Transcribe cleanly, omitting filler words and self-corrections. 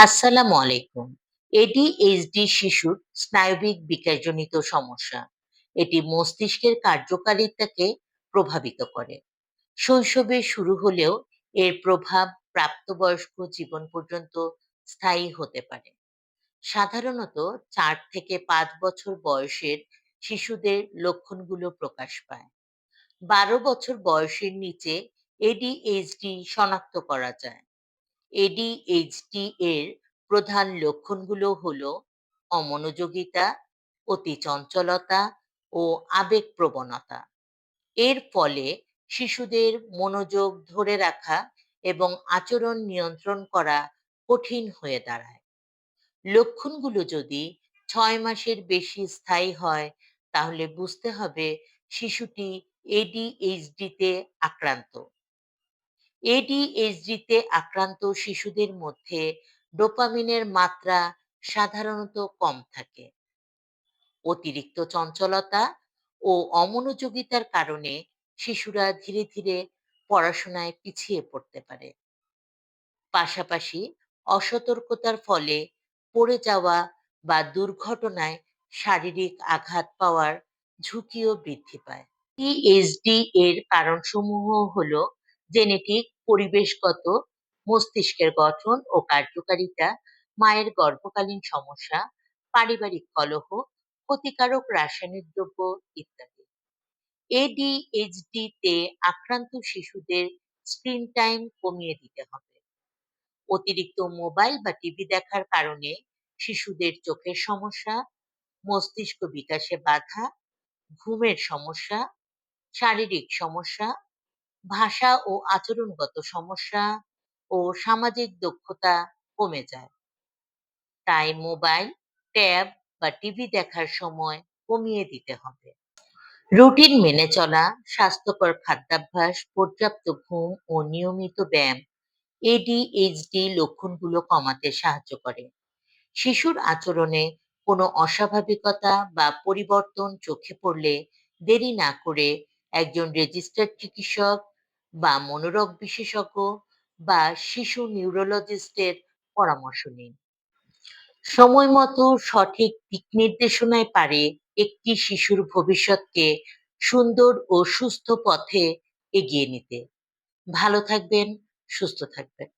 আসসালামু আলাইকুম। এডিএইচডি শিশুর স্নায়বিক বিকাশজনিত সমস্যা। এটি মস্তিষ্কের কার্যকারিতাকে প্রভাবিত করে। শৈশবে শুরু হলেও এর প্রভাব প্রাপ্তবয়স্ক জীবন পর্যন্ত স্থায়ী হতে পারে। সাধারণত ৪ থেকে ৫ বছর বয়সের শিশুদের লক্ষণগুলো প্রকাশ পায়। ১২ বছর বয়সের নিচে এডিএইচডি শনাক্ত করা যায়। এডিএইচডি এর প্রধান লক্ষণগুলো হলো অমনোযোগিতা, অতি চঞ্চলতা ও আবেগপ্রবণতা। এর ফলে শিশুদের মনোযোগ ধরে রাখা এবং আচরণ নিয়ন্ত্রণ করা কঠিন হয়ে দাঁড়ায়। লক্ষণগুলো যদি ৬ মাসের বেশি স্থায়ী হয়, তাহলে বুঝতে হবে শিশুটি এডিএইচডিতে আক্রান্ত। এডিএইচডিতে আক্রান্ত শিশুদের মধ্যে ডোপামিনের মাত্রা সাধারণত কম থাকে। অতিরিক্ত চঞ্চলতা ও অমনোযোগিতার কারণে শিশুরা ধীরে ধীরে পড়াশোনায় পিছিয়ে পড়তে পারে। পাশাপাশি অসতর্কতার ফলে পড়ে যাওয়া বা দুর্ঘটনায় শারীরিক আঘাত পাওয়ার ঝুঁকিও বৃদ্ধি পায়। পিএইচডি এর কারণসমূহ হলো জেনেটিক, পরিবেশগত, মস্তিষ্কের গঠন ও কার্যকারিতা, মায়ের গর্ভকালীন সমস্যা, পারিবারিক কলহ, ক্ষতিকারক রাসায়নিক দ্রব্য ইত্যাদি। এডিএইচডি তে আক্রান্ত শিশুদের স্ক্রিন টাইম কমিয়ে দিতে হবে। অতিরিক্ত মোবাইল বা টিভি দেখার কারণে শিশুদের চোখের সমস্যা, মস্তিষ্ক বিকাশে বাধা, ঘুমের সমস্যা, শারীরিক সমস্যা, ভাষা ও আচরণগত সমস্যা ও সামাজিক দক্ষতা কমে যায়। তাই মোবাইল, ট্যাব বা টিভি দেখার সময় কমিয়ে দিতে হবে। রুটিন মেনে চলা, স্বাস্থ্যকর খাদ্যাভ্যাস, পর্যাপ্ত ঘুম ও নিয়মিত ব্যায়াম এডিএইচডি লক্ষণগুলো কমাতে সাহায্য করে। শিশুর আচরণে কোনো অস্বাভাবিকতা বা পরিবর্তন চোখে পড়লে দেরি না করে একজন রেজিস্টার্ড চিকিৎসক বা মনোরোগ বিশেষজ্ঞ বা শিশু নিউরোলজিস্টের পরামর্শ নিন। সময় মতো সঠিক দিক নির্দেশনায় পারে একটি শিশুর ভবিষ্যৎকে সুন্দর ও সুস্থ পথে এগিয়ে নিতে। ভালো থাকবেন, সুস্থ থাকবেন।